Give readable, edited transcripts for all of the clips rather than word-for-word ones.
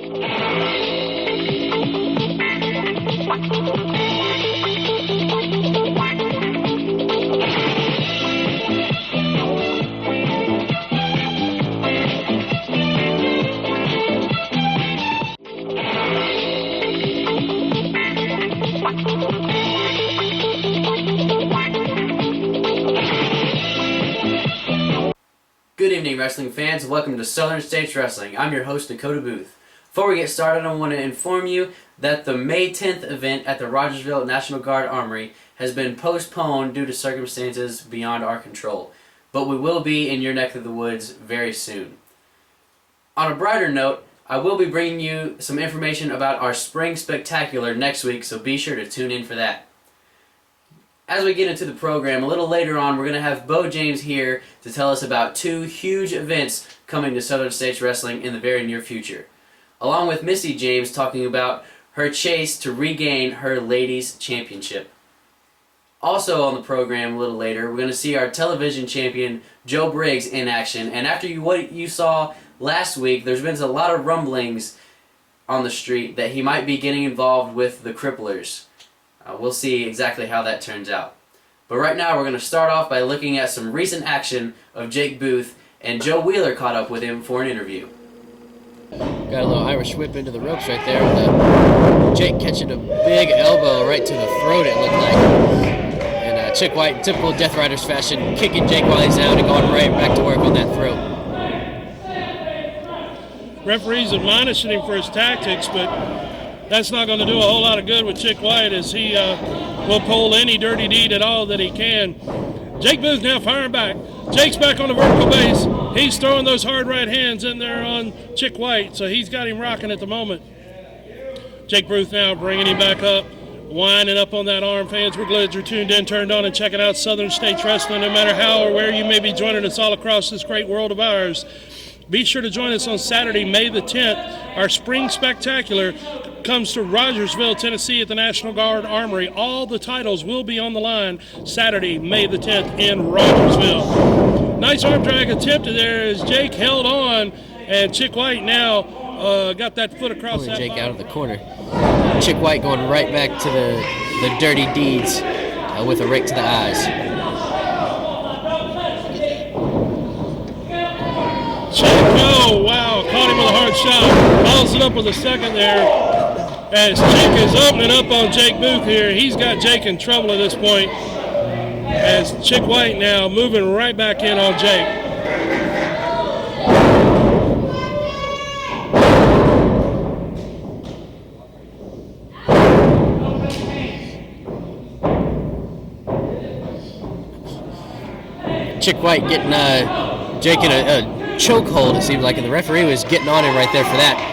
Good evening, wrestling fans. Welcome to Southern States Wrestling. I'm your host, Dakota Booth. Before we get started, I want to inform you that the May 10th event at the Rogersville National Guard Armory has been postponed due to circumstances beyond our control, but we will be in your neck of the woods very soon. On a brighter note, I will be bringing you some information about our Spring Spectacular next week, so be sure to tune in for that. As we get into the program, a little later on, we're going to have Beau James here to tell us about two huge events coming to Southern States Wrestling in the very near future, along with Misty James talking about her chase to regain her ladies' championship. Also on the program a little later, we're going to see our television champion Joe Briggs in action, and after what you saw last week, there's been a lot of rumblings on the street that he might be getting involved with the Cripplers. We'll see exactly how that turns out. But right now we're going to start off by looking at some recent action of Jake Booth, and Joe Wheeler caught up with him for an interview. Got a little Irish whip into the ropes right there with Jake catching a big elbow right to the throat, it looked like. And Chic White, in typical Death Riders fashion, kicking Jake while he's down and going right back to work on that throat. Referee's admonishing him for his tactics, but that's not going to do a whole lot of good with Chic White, as he will pull any dirty deed at all that he can. Jake Booth now firing back. Jake's back on the vertical base. He's throwing those hard right hands in there on Chic White, so he's got him rocking at the moment. Jake Booth now bringing him back up, winding up on that arm. Fans, we're glad you're tuned in, turned on, and checking out Southern States Wrestling, no matter how or where you may be joining us all across this great world of ours. Be sure to join us on Saturday, May the 10th. Our Spring Spectacular comes to Rogersville, Tennessee at the National Guard Armory. All the titles will be on the line Saturday, May the 10th in Rogersville. Nice arm drag attempted there as Jake held on, and Chic White now got that foot across Pulling that Jake body. out of the corner. Chic White going right back to the dirty deeds with a rake to the eyes. Oh, wow, caught him with a hard shot. Follows it up with a second there. As Chic is opening up on Jake Booth here, he's got Jake in trouble at this point. As Chic White now moving right back in on Jake. Chic White getting Jake in a chokehold, it seems like, and the referee was getting on him right there for that.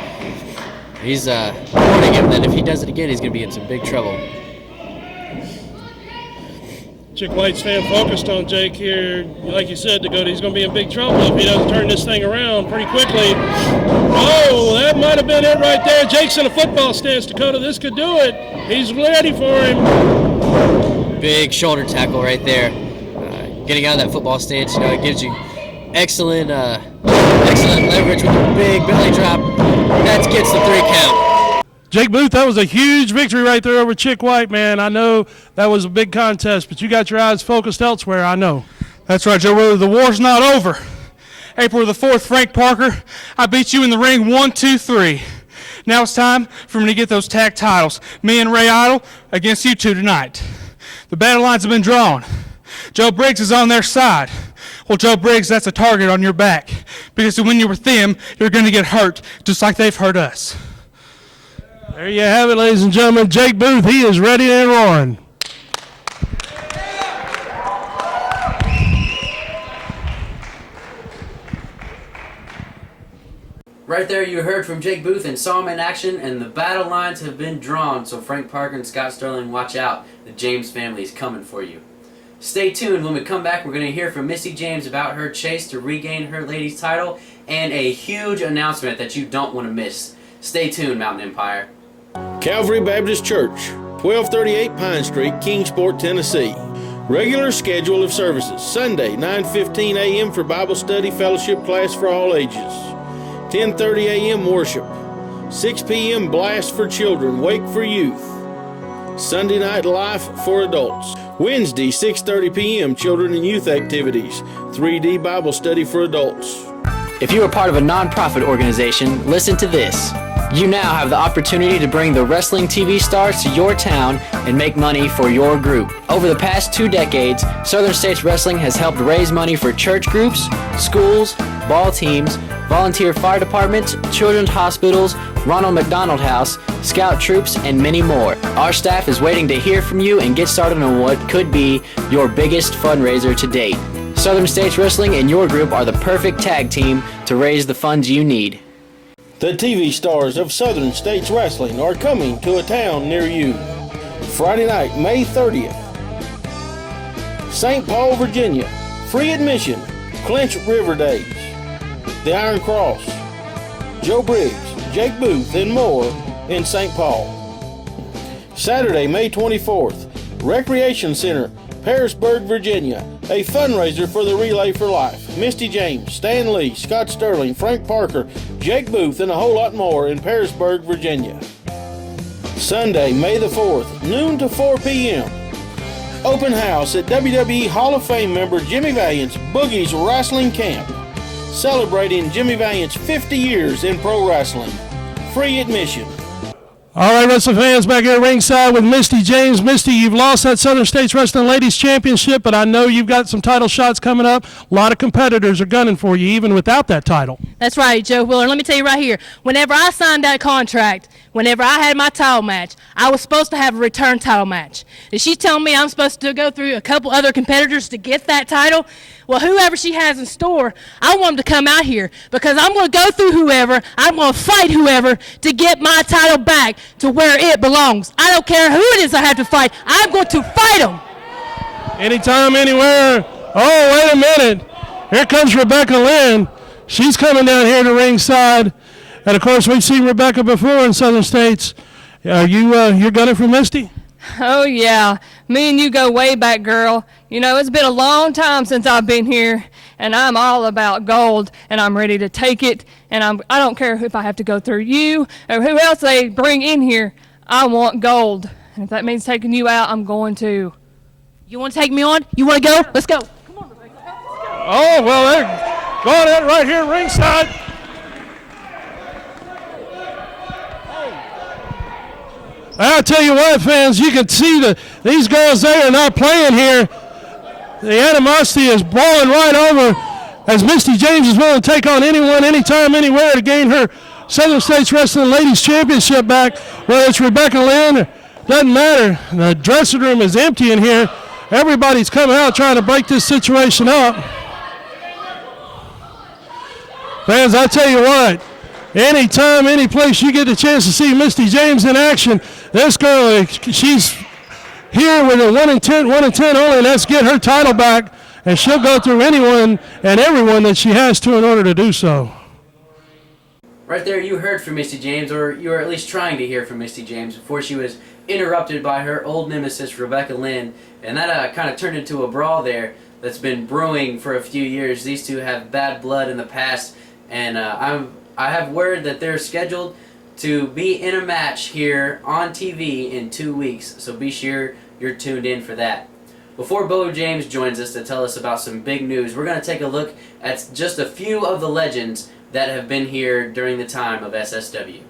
He's warning him that if he does it again, he's going to be in some big trouble. Chic White's staying focused on Jake here. Like you said, Dakota, he's going to be in big trouble if he doesn't turn this thing around pretty quickly. Oh, that might have been it right there. Jake's in a football stance, Dakota. This could do it. He's ready for him. Big shoulder tackle right there. Getting out of that football stance, it gives you excellent leverage with a big belly drop. That gets the 3 count. Jake Booth, that was a huge victory right there over Chic White, man. I know that was a big contest, but you got your eyes focused elsewhere, I know. That's right, Joe Wheeler. The war's not over. April the 4th, Frank Parker, I beat you in the ring 1, 2, 3. Now it's time for me to get those tag titles. Me and Ray Idol against you two tonight. The battle lines have been drawn. Joe Briggs is on their side. Well, Joe Briggs, that's a target on your back. Because when you're with them, you're going to get hurt, just like they've hurt us. There you have it, ladies and gentlemen. Jake Booth, he is ready and roaring. Right there you heard from Jake Booth and saw him in action, and the battle lines have been drawn, so Frank Parker and Scott Sterling, watch out. The James family is coming for you. Stay tuned. When we come back, we're going to hear from Misty James about her chase to regain her ladies title and a huge announcement that you don't want to miss. Stay tuned, Mountain Empire. Calvary Baptist Church, 1238 Pine Street, Kingsport, Tennessee. Regular schedule of services: Sunday, 9:15 a.m. for Bible study fellowship class for all ages. 10:30 a.m. worship. 6 p.m. Blast for Children, Wake for Youth. Sunday Night Life for Adults. Wednesday, 6:30 p.m. Children and Youth Activities. 3D Bible Study for Adults. If you are part of a non-profit organization, listen to this. You now have the opportunity to bring the wrestling TV stars to your town and make money for your group. Over the past 2 decades, Southern States Wrestling has helped raise money for church groups, schools, ball teams, volunteer fire departments, children's hospitals, Ronald McDonald House, scout troops, and many more. Our staff is waiting to hear from you and get started on what could be your biggest fundraiser to date. Southern States Wrestling and your group are the perfect tag team to raise the funds you need. The TV stars of Southern States Wrestling are coming to a town near you. Friday night, May 30th. St. Paul, Virginia. Free admission. Clinch River Days. The Iron Cross. Joe Briggs, Jake Booth, and more in St. Paul. Saturday, May 24th. Recreation Center, Harrisburg, Virginia. A fundraiser for the Relay for Life. Misty James, Stan Lee, Scott Sterling, Frank Parker, Jake Booth, and a whole lot more in Harrisburg, Virginia. Sunday, May the 4th, noon to 4 p.m. Open house at WWE Hall of Fame member Jimmy Valiant's Boogie's Wrestling Camp. Celebrating Jimmy Valiant's 50 years in pro wrestling. Free admission. All right, wrestling fans, back here ringside with Misty James. Misty, you've lost that Southern States Wrestling Ladies Championship, but I know you've got some title shots coming up. A lot of competitors are gunning for you, even without that title. That's right, Joe Wheeler. Let me tell you right here, whenever I signed that contract, whenever I had my title match, I was supposed to have a return title match. Did she tell me I'm supposed to go through a couple other competitors to get that title? Well, whoever she has in store, I want them to come out here because I'm going to go through whoever, I'm going to fight whoever to get my title back to where it belongs. I don't care who it is I have to fight. I'm going to fight them. Anytime, anywhere. Oh, wait a minute. Here comes Rebecca Lynn. She's coming down here to ringside. And, of course, we've seen Rebecca before in Southern States. You're gunning for Misty? Oh, yeah. Me and you go way back, girl. You know, it's been a long time since I've been here, and I'm all about gold, and I'm ready to take it, and I don't care if I have to go through you or who else they bring in here. I want gold. And if that means taking you out, I'm going to. You want to take me on? You want to go? Let's go. Come on, Rebecca. Let's go. Oh, well, they're going at it right here ringside. I'll tell you what, fans, you can see that these girls, they are not playing here. The animosity is boiling right over as Misty James is willing to take on anyone, anytime, anywhere to gain her Southern States Wrestling Ladies Championship back, whether it's Rebecca Lynn, doesn't matter. The dressing room is empty in here. Everybody's coming out trying to break this situation up. Fans, I tell you what, anytime, any place you get the chance to see Misty James in action, this girl, she's here with a 1 in 10 only. Let's get her title back, and she'll go through anyone and everyone that she has to in order to do so. Right there, you heard from Misty James, or you were at least trying to hear from Misty James before she was interrupted by her old nemesis, Rebecca Lynn, and that kind of turned into a brawl there that's been brewing for a few years. These two have bad blood in the past, and I have word that they're scheduled to be in a match here on TV in 2 weeks, so be sure you're tuned in for that. Before Beau James joins us to tell us about some big news, we're going to take a look at just a few of the legends that have been here during the time of SSW.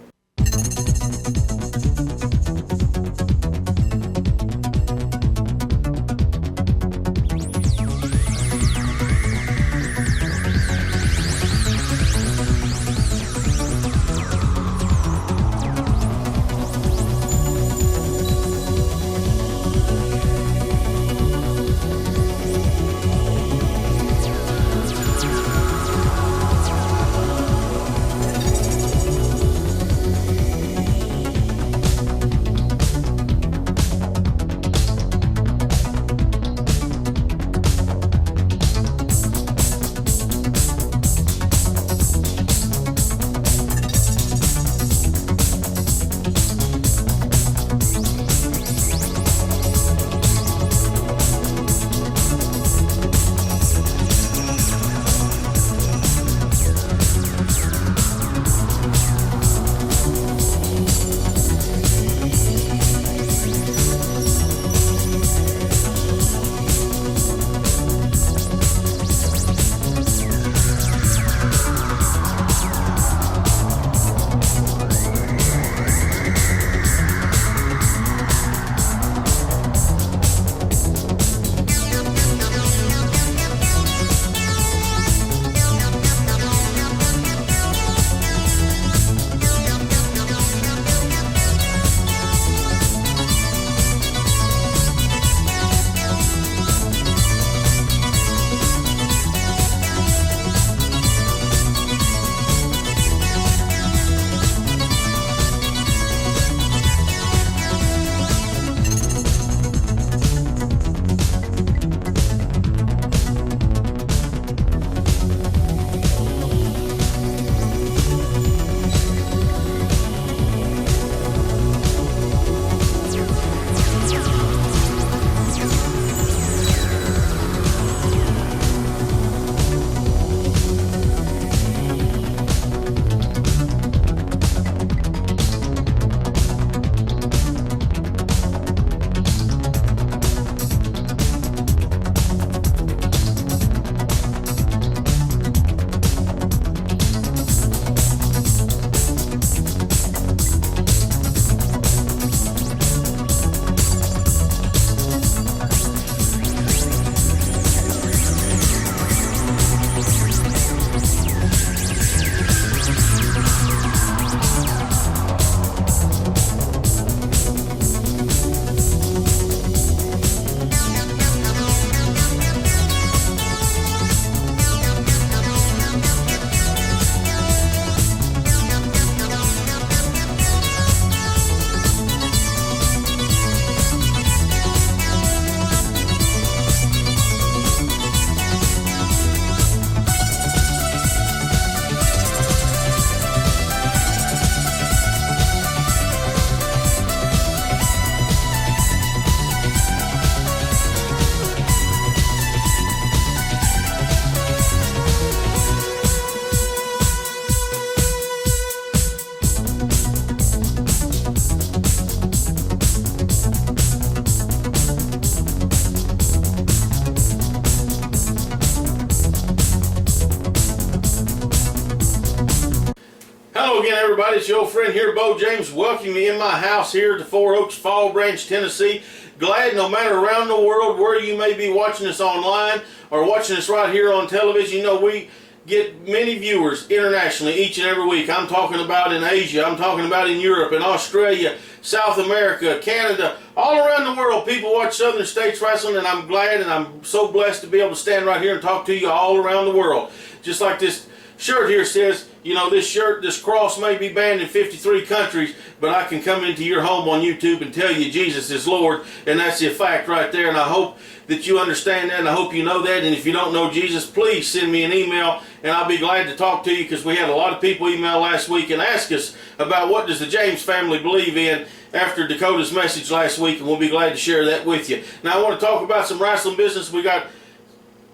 everybody, it's your old friend here, Beau James, welcoming you in my house here to Four Oaks, Fall Branch, Tennessee. Glad no matter around the world where you may be watching us online or watching us right here on television, you know we get many viewers internationally each and every week. I'm talking about in Asia, I'm talking about in Europe, in Australia, South America, Canada, all around the world people watch Southern States Wrestling, and I'm glad and I'm so blessed to be able to stand right here and talk to you all around the world. Just like this shirt here says, you know, this cross may be banned in 53 countries, but I can come into your home on YouTube and tell you Jesus is Lord, and that's the fact right there. And I hope that you understand that, and I hope you know that. And if you don't know Jesus, please send me an email, and I'll be glad to talk to you, because we had a lot of people email last week and ask us about what does the James family believe in after Dakota's message last week, and we'll be glad to share that with you. Now, I want to talk about some wrestling business. We got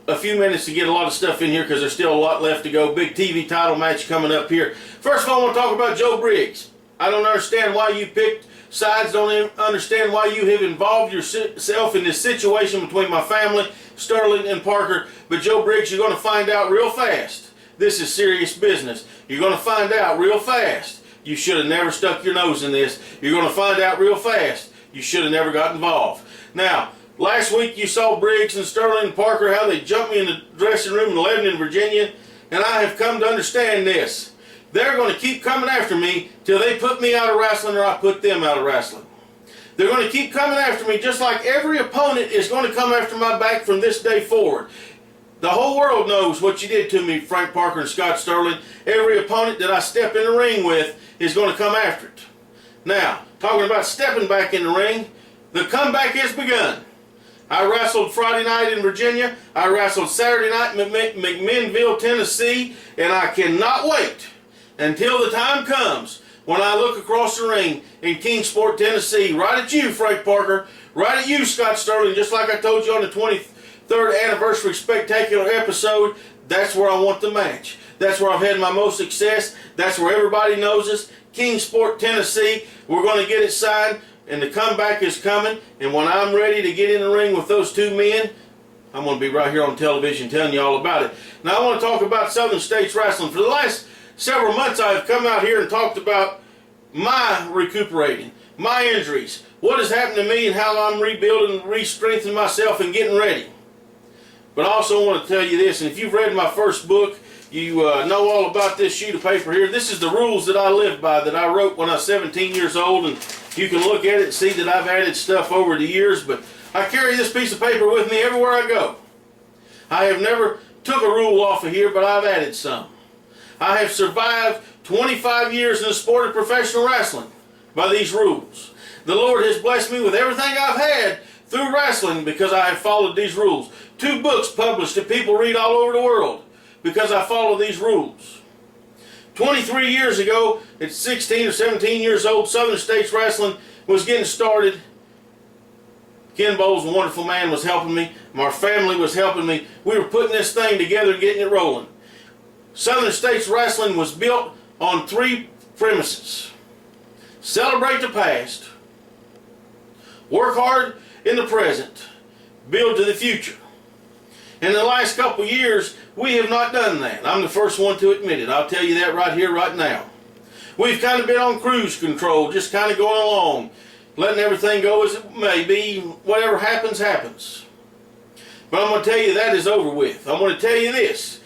a few minutes to get a lot of stuff in here because there's still a lot left to go. Big TV title match coming up here. First of all, I want to talk about Joe Briggs. I don't understand why you picked sides. Don't understand why you have involved yourself in this situation between my family, Sterling and Parker. But Joe Briggs, you're going to find out real fast. This is serious business. You're going to find out real fast. You should have never stuck your nose in this. You're going to find out real fast. You should have never got involved. Now, last week you saw Briggs and Sterling and Parker, how they jumped me in the dressing room in Lebanon, Virginia, and I have come to understand this. They're going to keep coming after me till they put me out of wrestling or I put them out of wrestling. They're going to keep coming after me just like every opponent is going to come after my back from this day forward. The whole world knows what you did to me, Frank Parker and Scott Sterling. Every opponent that I step in the ring with is going to come after it. Now, talking about stepping back in the ring, the comeback has begun. I wrestled Friday night in Virginia. I wrestled Saturday night in McMinnville, Tennessee, and I cannot wait until the time comes when I look across the ring in Kingsport, Tennessee, right at you, Frank Parker, right at you, Scott Sterling, just like I told you on the 23rd anniversary spectacular episode. That's where I want the match. That's where I've had my most success. That's where everybody knows us. Kingsport, Tennessee. We're going to get it signed. And the comeback is coming, and when I'm ready to get in the ring with those two men, I'm going to be right here on television telling you all about it. Now, I want to talk about Southern States Wrestling. For the last several months, I've come out here and talked about my recuperating, my injuries, what has happened to me, and how I'm rebuilding, re-strengthening myself and getting ready. But I also want to tell you this, and if you've read my first book, you know all about this sheet of paper here. This is the rules that I live by, that I wrote when I was 17 years old, and you can look at it and see that I've added stuff over the years, but I carry this piece of paper with me everywhere I go. I have never took a rule off of here, but I've added some. I have survived 25 years in the sport of professional wrestling by these rules. The Lord has blessed me with everything I've had through wrestling because I have followed these rules. 2 books published that people read all over the world because I follow these rules. 23 years ago, at 16 or 17 years old, Southern States Wrestling was getting started. Ken Bowles, a wonderful man, was helping me. My family was helping me. We were putting this thing together and getting it rolling. Southern States Wrestling was built on 3 premises. Celebrate the past. Work hard in the present. Build to the future. In the last couple of years, we have not done that. I'm the first one to admit it. I'll tell you that right here, right now. We've kind of been on cruise control, just kind of going along, letting everything go as it may be. Whatever happens, happens. But I'm going to tell you that is over with. I'm going to tell you this.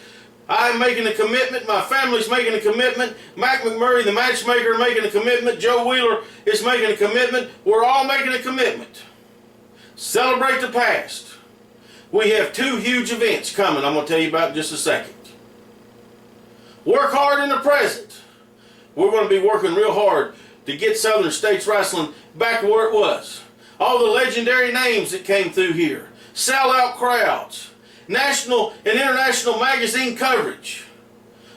I'm making a commitment. My family's making a commitment. Mac McMurray, the matchmaker, making a commitment. Joe Wheeler is making a commitment. We're all making a commitment. Celebrate the past. We have 2 huge events coming I'm going to tell you about in just a second. Work hard in the present. We're going to be working real hard to get Southern States Wrestling back where it was. All the legendary names that came through here. Sell-out crowds. National and international magazine coverage.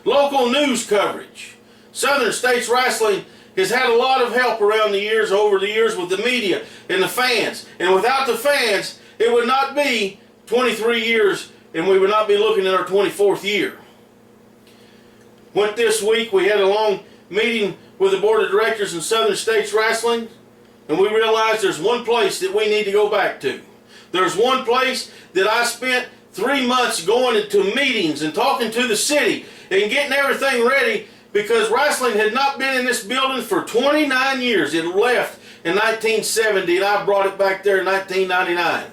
Local news coverage. Southern States Wrestling has had a lot of help around the years, over the years, with the media and the fans. And without the fans, it would not be 23 years, and we would not be looking at our 24th year. Went this week, we had a long meeting with the board of directors in Southern States Wrestling, and we realized there's one place that we need to go back to. There's one place that I spent 3 months going into meetings and talking to the city and getting everything ready because wrestling had not been in this building for 29 years. It left in 1970 and I brought it back there in 1999.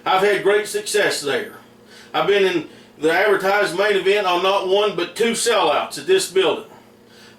I've had great success there. I've been in the advertised main event on not one but 2 sellouts at this building.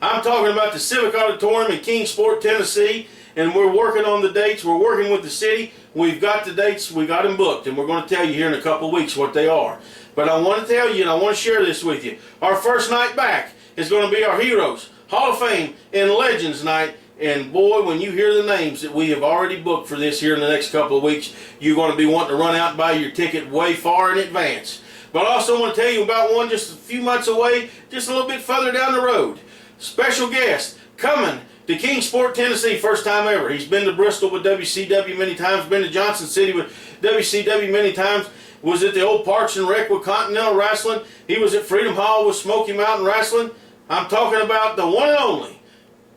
I'm talking about the Civic Auditorium in Kingsport, Tennessee, and we're working on the dates. We're working with the city. We've got the dates. We got them booked, and we're going to tell you here in a couple of weeks what they are. But I want to tell you, and I want to share this with you. Our first night back is going to be our Heroes, Hall of Fame, and Legends night. And boy, when you hear the names that we have already booked for this here in the next couple of weeks, you're going to be wanting to run out and buy your ticket way far in advance. But I also want to tell you about one just a few months away, just a little bit further down the road. Special guest coming to Kingsport, Tennessee, first time ever. He's been to Bristol with WCW many times, been to Johnson City with WCW many times, was at the old Parks and Rec with Continental Wrestling. He was at Freedom Hall with Smoky Mountain Wrestling. I'm talking about the one and only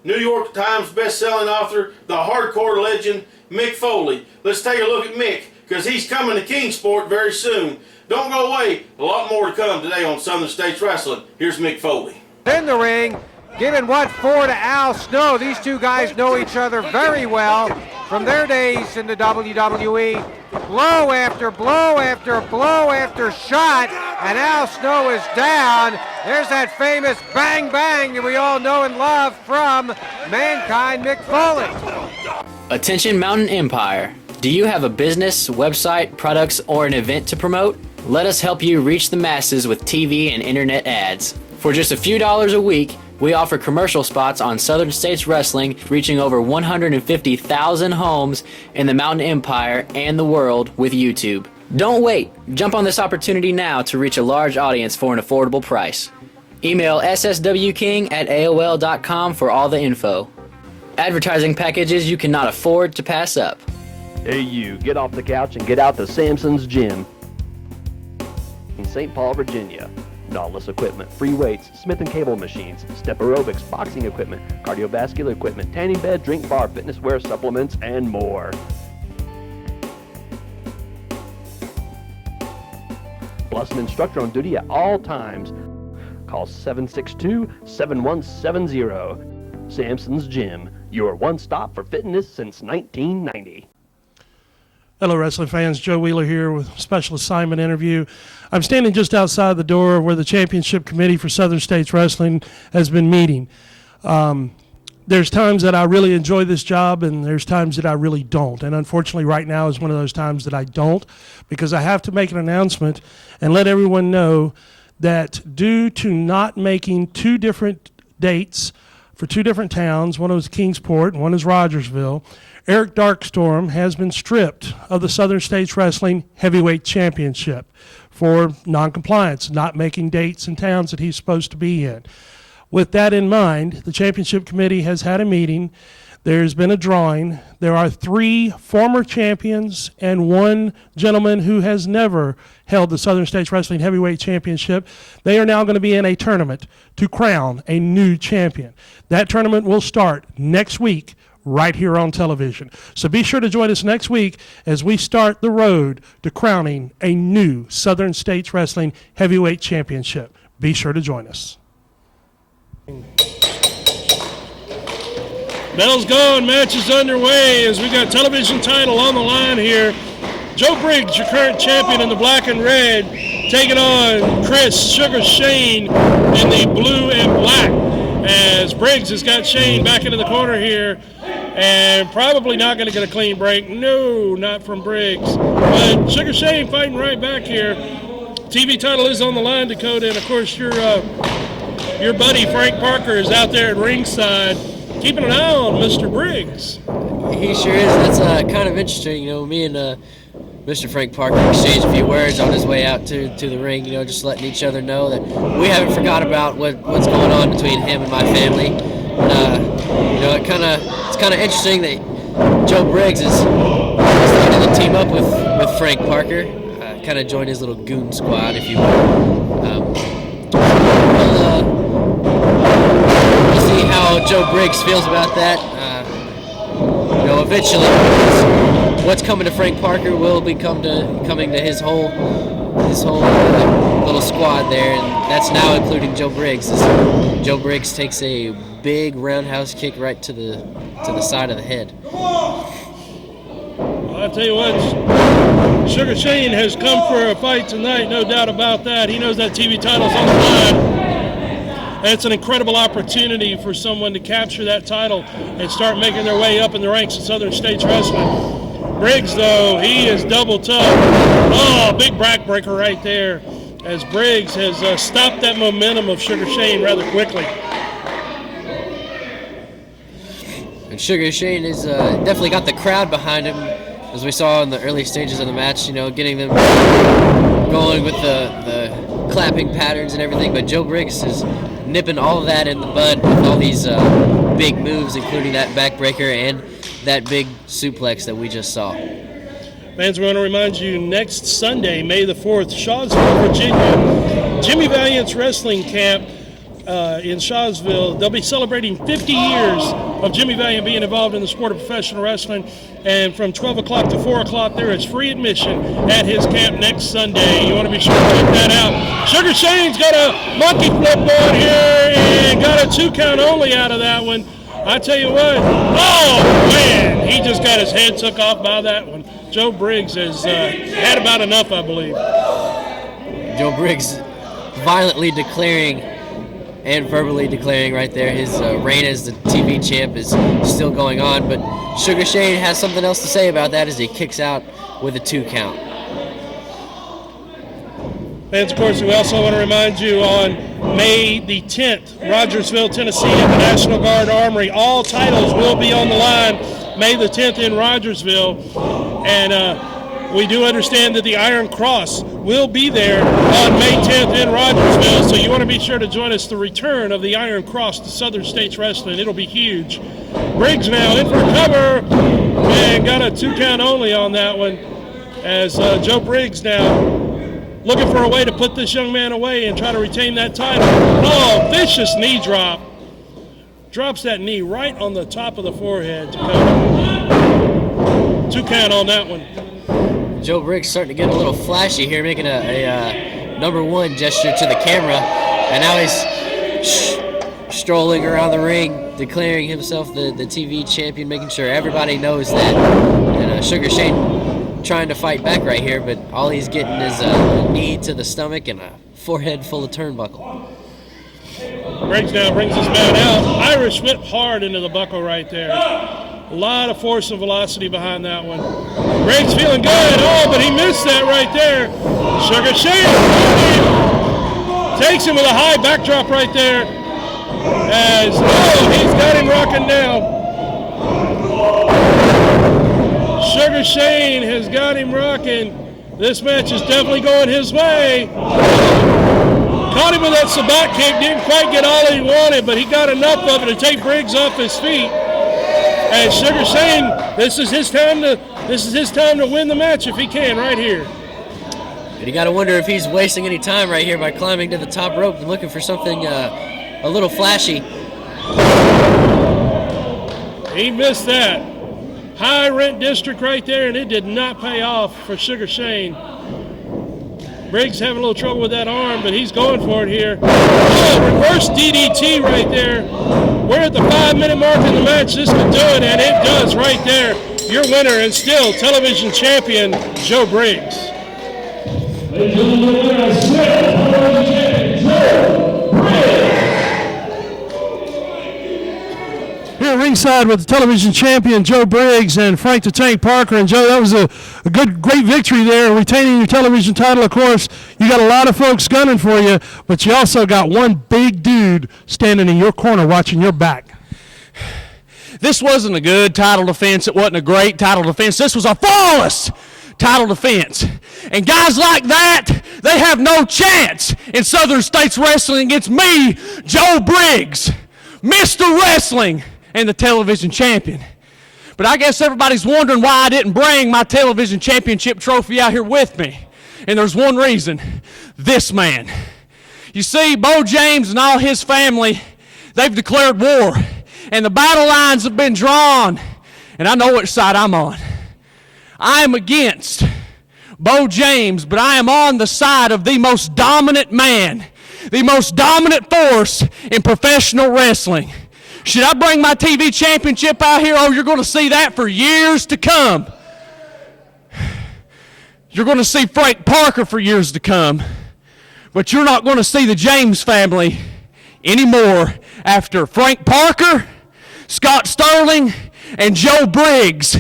New York Times best-selling author, the hardcore legend, Mick Foley. Let's take a look at Mick, because he's coming to Kingsport very soon. Don't go away. A lot more to come today on Southern States Wrestling. Here's Mick Foley. In the ring, giving what for to Al Snow. These two guys know each other very well from their days in the WWE. Blow after blow after blow after shot, and Al Snow is down. There's that famous bang bang that we all know and love from Mankind Mick Foley. Attention Mountain Empire. Do you have a business, website, products, or an event to promote? Let us help you reach the masses with TV and internet ads. For just a few dollars a week, we offer commercial spots on Southern States Wrestling, reaching over 150,000 homes in the Mountain Empire and the world with YouTube. Don't wait. Jump on this opportunity now to reach a large audience for an affordable price. Email sswking@aol.com for all the info. Advertising packages you cannot afford to pass up. Hey you, get off the couch and get out to Samson's Gym in St. Paul, Virginia. Nautilus equipment, free weights, Smith & Cable machines, step aerobics, boxing equipment, cardiovascular equipment, tanning bed, drink bar, fitness wear, supplements, and more. Plus an instructor on duty at all times. Call 762-7170. Samson's Gym, your one stop for fitness since 1990. Hello, wrestling fans. Joe Wheeler here with a special assignment interview. I'm standing just outside the door where the Championship Committee for Southern States Wrestling has been meeting. There's times that I really enjoy this job, and there's times that I really don't. And unfortunately, right now is one of those times that I don't, because I have to make an announcement and let everyone know that due to not making 2 different dates for 2 different towns, one is Kingsport and one is Rogersville, Eric Darkstorm has been stripped of the Southern States Wrestling Heavyweight Championship for noncompliance, not making dates in towns that he's supposed to be in. With that in mind, the Championship Committee has had a meeting. There's been a drawing. There are 3 former champions and 1 gentleman who has never held the Southern States Wrestling Heavyweight Championship. They are now going to be in a tournament to crown a new champion. That tournament will start next week right here on television. So be sure to join us next week as we start the road to crowning a new Southern States Wrestling Heavyweight Championship. Be sure to join us. Bell's gone, match is underway as we got television title on the line here. Joe Briggs, your current champion in the black and red, taking on Chris Sugar Shane in the blue and black, as Briggs has got Shane back into the corner here and probably not going to get a clean break. No, not from Briggs. But Sugar Shane fighting right back here. TV title is on the line, Dakota, and of course your buddy Frank Parker is out there at ringside keeping an eye on Mr. Briggs. He sure is. That's kind of interesting. You know, me and Mr. Frank Parker exchanged a few words on his way out to the ring, you know, just letting each other know that we haven't forgot about what's going on between him and my family. You know, it's kind of interesting that Joe Briggs is starting to team up with Frank Parker, kind of join his little goon squad, if you will. We'll see how Joe Briggs feels about that. You know, eventually, what's coming to Frank Parker will be coming to his whole his whole little squad there, and that's now including Joe Briggs. Joe Briggs takes a big roundhouse kick right to the side of the head. I'll tell you what, Sugar Shane has come for a fight tonight, no doubt about that. He knows that TV title's on the line. And it's an incredible opportunity for someone to capture that title and start making their way up in the ranks of Southern States Wrestling. Briggs, though, he is double tough. Oh, big backbreaker right there, as Briggs has stopped that momentum of Sugar Shane rather quickly. And Sugar Shane has definitely got the crowd behind him, as we saw in the early stages of the match, getting them going with the clapping patterns and everything. But Joe Briggs is nipping all of that in the bud with all these big moves, including that backbreaker and that big suplex that we just saw. Fans, we want to remind you, next Sunday, May the 4th, Shawsville, Virginia, Jimmy Valiant's wrestling camp in Shawsville. They'll be celebrating 50 years of Jimmy Valiant being involved in the sport of professional wrestling. And from 12 o'clock to 4 o'clock, there is free admission at his camp next Sunday. You want to be sure to check that out. Sugar Shane's got a monkey flip on here and got a 2 count only out of that one. I tell you what, oh man, he just got his head took off by that one. Joe Briggs has had about enough, I believe. Joe Briggs violently declaring and verbally declaring right there his reign as the TV champ is still going on, but Sugar Shane has something else to say about that as he kicks out with a 2 count. Fans, of course, we also want to remind you on May the 10th, Rogersville, Tennessee, at the National Guard Armory. All titles will be on the line May the 10th in Rogersville. And we do understand that the Iron Cross will be there on May 10th in Rogersville. So you want to be sure to join us, the return of the Iron Cross to Southern States Wrestling. It'll be huge. Briggs now in for cover and got a 2 count only on that one, as Joe Briggs now looking for a way to put this young man away and try to retain that title. Oh, vicious knee drop. Drops that knee right on the top of the forehead. 2 count on that one. Joe Briggs starting to get a little flashy here, making a number 1 gesture to the camera. And now he's strolling around the ring, declaring himself the TV champion, making sure everybody knows that. And Sugar Shane trying to fight back right here, but all he's getting is a knee to the stomach and a forehead full of turnbuckle. Briggs now brings his man out. Irish whip hard into the buckle right there. A lot of force and velocity behind that one. Briggs feeling good. Oh, but he missed that right there. Sugar Shane takes him with a high backdrop right there. As, he's got him rocking now. Sugar Shane has got him rocking. This match is definitely going his way. Caught him with that sabat kick, didn't quite get all he wanted, but he got enough of it to take Briggs off his feet. And Sugar Shane, this is his time to win the match if he can right here. And you got to wonder if he's wasting any time right here by climbing to the top rope and looking for something a little flashy. He missed that. High rent district right there, and it did not pay off for Sugar Shane. Briggs having a little trouble with that arm, but he's going for it here. Oh, reverse DDT right there. We're at the 5-minute mark in the match. This could do it, and it does right there. Your winner and still television champion, Joe Briggs. Ladies and gentlemen, I swear, television champion, Joe Briggs. Here ringside with the television champion Joe Briggs and Frank the Tank Parker. And Joe, that was a great victory there, retaining your television title. Of course, you got a lot of folks gunning for you, but you also got one big dude standing in your corner watching your back. This wasn't a good title defense. It wasn't a great title defense. This was a flawless title defense. And guys like that, they have no chance in Southern States Wrestling against me, Joe Briggs, Mr. Wrestling, and the television champion. But I guess everybody's wondering why I didn't bring my television championship trophy out here with me. And there's one reason: this man. You see, Beau James and all his family, they've declared war. And the battle lines have been drawn. And I know which side I'm on. I am against Beau James, but I am on the side of the most dominant man, the most dominant force in professional wrestling. Should I bring my TV championship out here? Oh, you're going to see that for years to come. You're going to see Frank Parker for years to come. But you're not going to see the James family anymore after Frank Parker, Scott Sterling, and Joe Briggs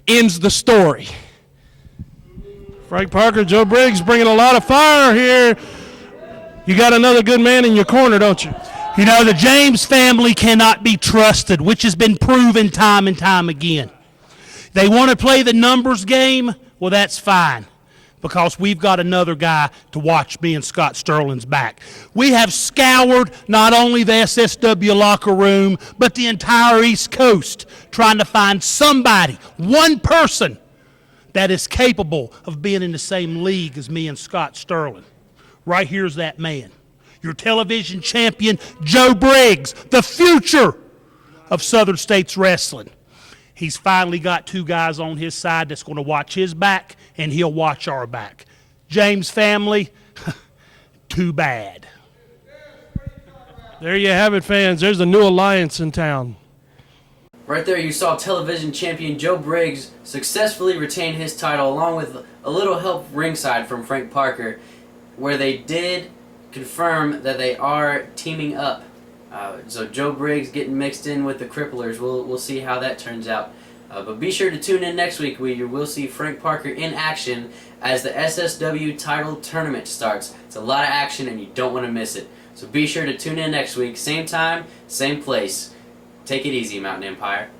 ends the story. Frank Parker, Joe Briggs bringing a lot of fire here. You got another good man in your corner, don't you? You know, the James family cannot be trusted, which has been proven time and time again. They want to play the numbers game. Well, that's fine, because we've got another guy to watch me and Scott Sterling's back. We have scoured not only the SSW locker room, but the entire East Coast, trying to find somebody, one person, that is capable of being in the same league as me and Scott Sterling. Right here's that man, your television champion, Joe Briggs, the future of Southern States Wrestling. He's finally got two guys on his side that's going to watch his back, and he'll watch our back. James family, too bad. There you have it, fans. There's a new alliance in town. Right there you saw television champion Joe Briggs successfully retain his title along with a little help ringside from Frank Parker, where they did confirm that they are teaming up. So Joe Briggs getting mixed in with the Cripplers. We'll see how that turns out. But be sure to tune in next week where you will see Frank Parker in action as the SSW title tournament starts. It's a lot of action and you don't want to miss it. So be sure to tune in next week. Same time, same place. Take it easy, Mountain Empire.